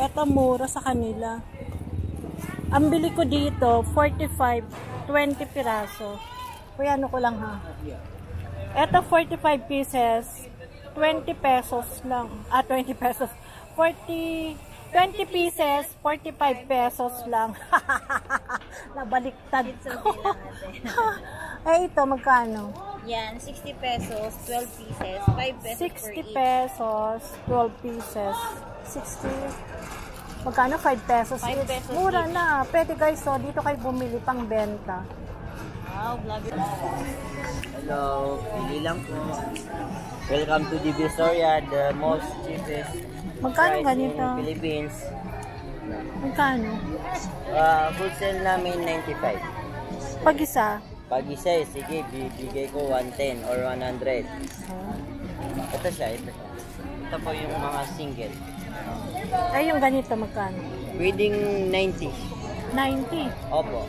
Eto mura sa kanila. Ang bili ko dito, 45, 20 piraso. Kuya, ano ko lang ha. Eto 45 pieces, 20 pesos lang. 20 pesos. 20 pieces, 45 pesos lang. Nabaliktad ko. Ito, magkano? Yan, 60 pesos, 12 pieces, 5 pesos 60 pesos, 12 pieces. 60. Magkano? 5 pesos. 5 pesos Mura each. na. Pwede guys, so dito kayo bumili pang benta. Wow, vlogger. Hello, pili lang po. Welcome to Divisoria, the most cheapest Magkano price ganito? in Philippines. Magkano? Wholesale namin 95. Pag isa? Pag isa, sige, bibigay ko 110 or 100. Ito siya, ito. Ito po yung mga single. Ay, yung ganito magkano? Pwedeng 90. 90. Opo.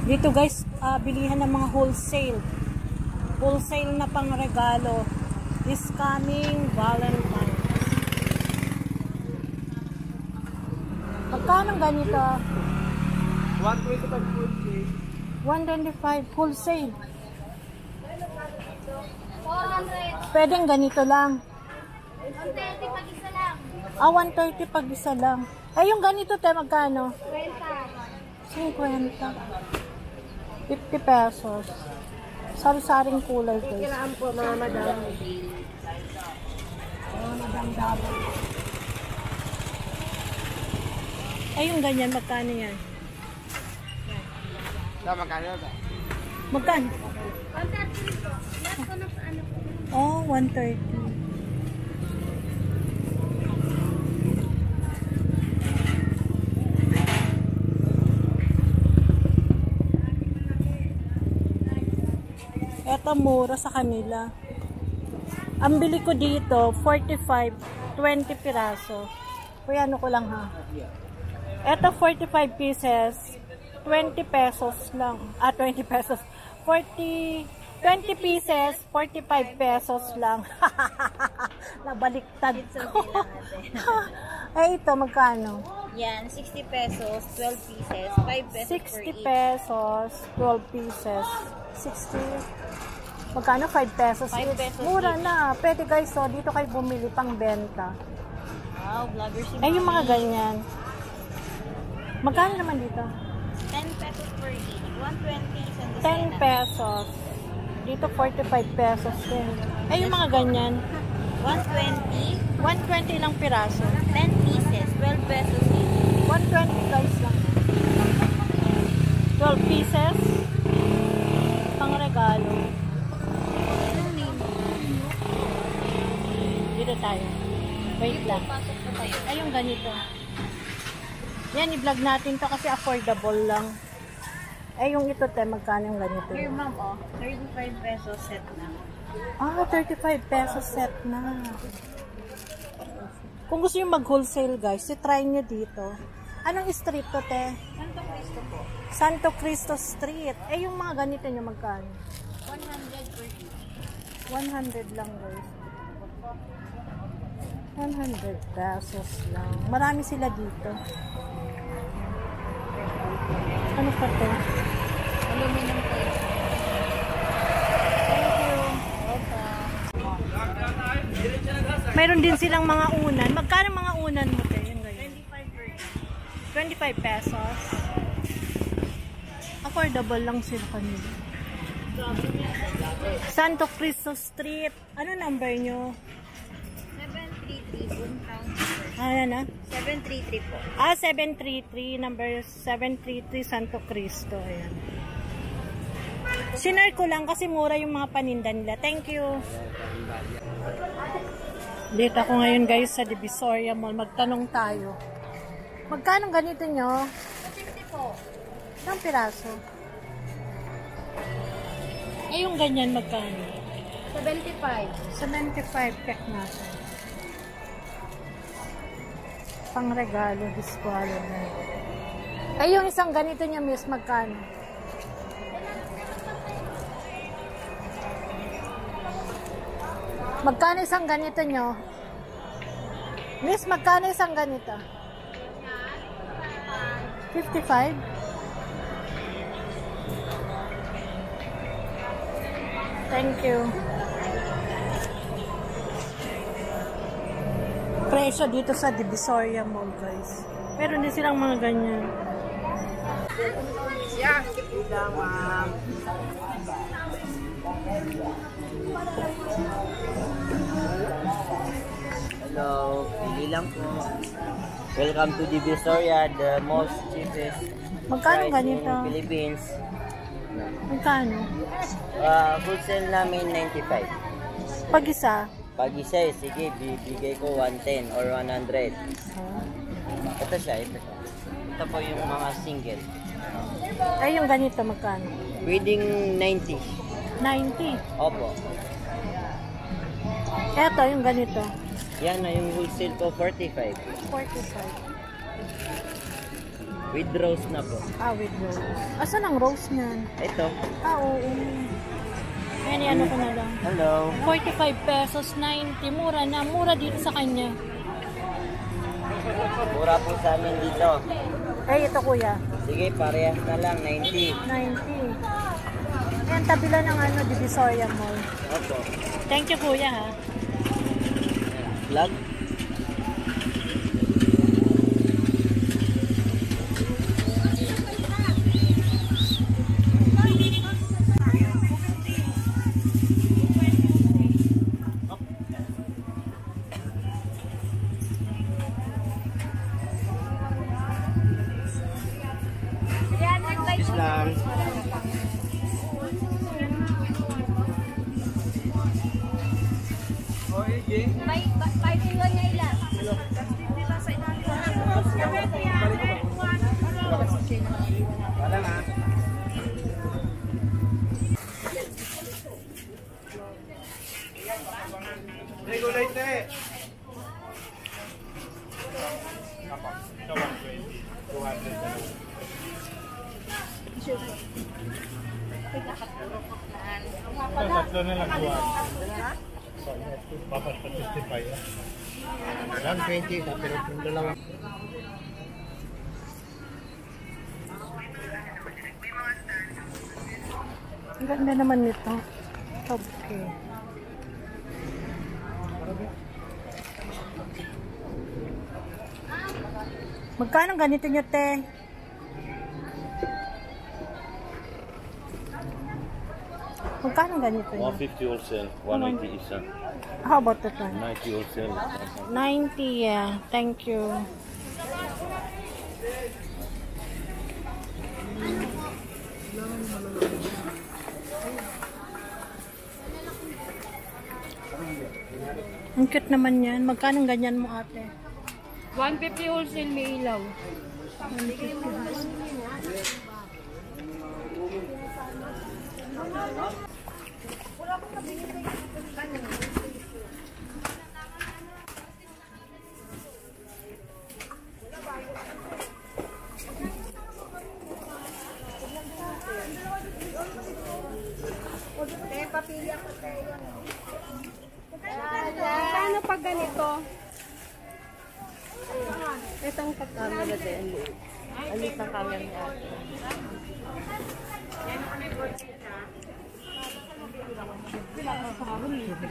Dito guys, bilihan ng mga wholesale. Wholesale na pang regalo. This coming Valentine's. Magkano ganito? 125 125 wholesale. 400. Pwedeng ganito lang. 130 pag isa lang. 130 pag isa lang. Ay, yung ganito te, magkano? 50. 50 pesos. Sari-saring kulay guys. Kailangan po mga madam. Ay, yung ganyan, magkano yan? Magkano ba? Magkano? 130 po. Lahat ko na sa ano po. Oh, 130. Eto mura sa kanila. Ang bili ko dito, 45, 20 piraso. Kuya, ano ko lang ha. Eto 45 pieces, 20 pesos lang. 20 pesos. 20 pieces, 45 pesos lang. Nabaliktad ko. Ay, ito, magkano? Yan, 60 pesos, 12 pieces, 5 pesos 60 pesos, 12 pieces. 60. Magkano? 5 pesos. 5 pesos Mura each. na. Pwede guys, so dito kayo bumili pang benta. Wow, vlogger si Ay, yung mga Mami. ganyan. Magkano naman dito? 10 pesos per each. 120 sa 10 pesos. Dito 45 pesos din. Ay, yung mga ganyan. 120, 120 lang piraso. 10 pieces, 12 pesos each. 120 guys lang. 12 pieces. Pang regalo. Dito tayo. Wait lang. Pasok po tayo. Ay, yung ganito. Yan, i-vlog natin to kasi affordable lang. Ay, yung ito, te, magkano yung ganito? Here, ma'am, oh. 35 pesos set na. 35 pesos set na. Kung gusto nyo mag-wholesale, guys, try nyo dito. Anong street to, te? Santo Cristo po. Santo Cristo Street. Eh, yung mga ganito nyo, magkano? 100 per each. 100 lang, guys. 100 pesos lang. Marami sila dito. Ano pa to? Aluminum plate. Thank you. Okay. Mayroon din silang mga unan. Magkano mga unan mo, te? Yung ganyan. 25 per each. 25 pesos. Affordable lang sila kanila. Santo Cristo Street. Ano number nyo? 733 Boomtown Square. Ano na? 733 po. 733. Number 733 Santo Cristo. Ayan. Sinare ko lang kasi mura yung mga paninda nila. Thank you. Dito ako ngayon guys sa Divisoria Mall. Magtanong tayo. Magkano ganito nyo? 50 po. Ilang piraso? Ay, yung ganyan magkano? 75 cake natin. Pang regalo, diskwalo na. Ay, yung isang ganito niya, miss, magkano? Magkano isang ganito nyo? Miss, magkano isang ganito? 55? Thank you. Presyo dito sa Divisoria Mall, guys. Pero hindi silang mga ganyan. Hello, pili lang po. Welcome to Divisoria, the most cheapest Magkano price ganito? in Philippines. Magkano? Wholesale namin 95. Pag isa? Pag isa sige, bibigay ko 110 or 100. Ito siya, ito siya. Ito po yung mga single. Ay, yung ganito, magkano? Pwedeng 90. 90. Opo. Eto, yung ganito. Yan na yung wholesale ko, 45. 45. With rose na po. With rose. Asan ang rose niyan? Ito. Oo. Ayan, ano ko na lang. Hello. 45 pesos, 90. Mura na. Mura dito sa kanya. Mura po sa amin dito. Ay, ito kuya. Sige, parehas na lang, 90. 90. Ayan, tabi lang ng Divisoria Mall. Opo. Thank you kuya ha. Vlog? Islam. May painuan niya ilan? Wala na. Regulate na eh. Tatlo na lang buwan. Dapat pa-testify. Lang 20, pero yung dalawa. Ang ganda naman nito. Okay. Magkano ganito nyo, te? Magkano ganito nyo? 150 wholesale, 180 isa. How about that one? 90 wholesale. 90, yeah. Thank you. Ang cute naman yan. Magkano ganyan mo, ate? 150 wholesale may ilaw. Paano pag ganito? Itong pagkamera din. Alit ang camera niya.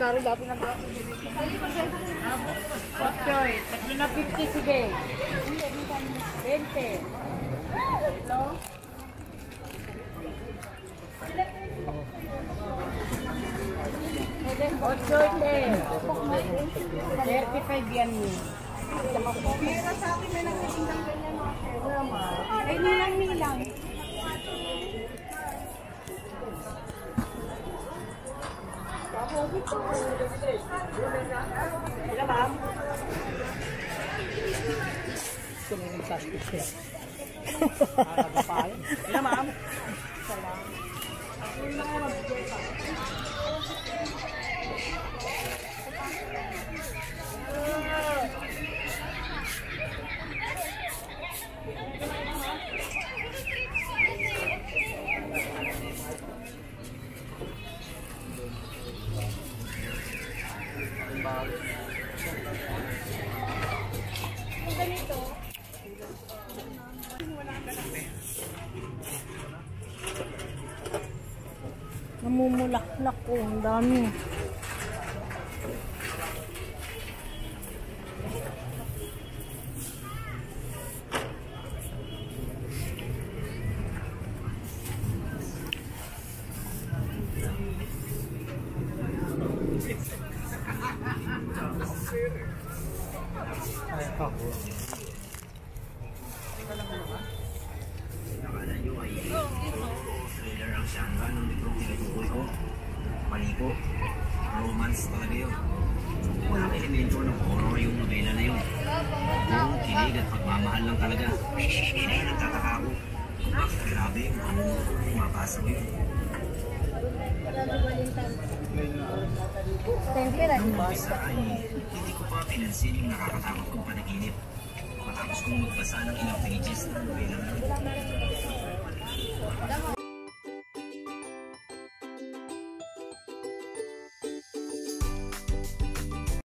Karo dapat na ba? Okay, tatlo na 50 sige. 20. Hello? Ochote. 35 yan mo. Pira sa akin may nagtitinang ganyan. Ay, nilang. Ila, ma'am. Sumingin sa akin. Ila, ma'am. bulaklak ko. Ang dami. Nakala nyo ay thriller ang genre ng librong tinutukoy ko. Mali po. Romance talaga yun. Walang elemento ng horror yung novela na yun. Puro kilig at pagmamahal lang talaga. Kaya nagtataka ako kung bakit grabe yung ano pumapasa ko yun. Nung basa ay hindi ko pa pinansin yung nakakatakot kong panaginip. Matapos kong magbasa ng ilang pages ng novela na yun.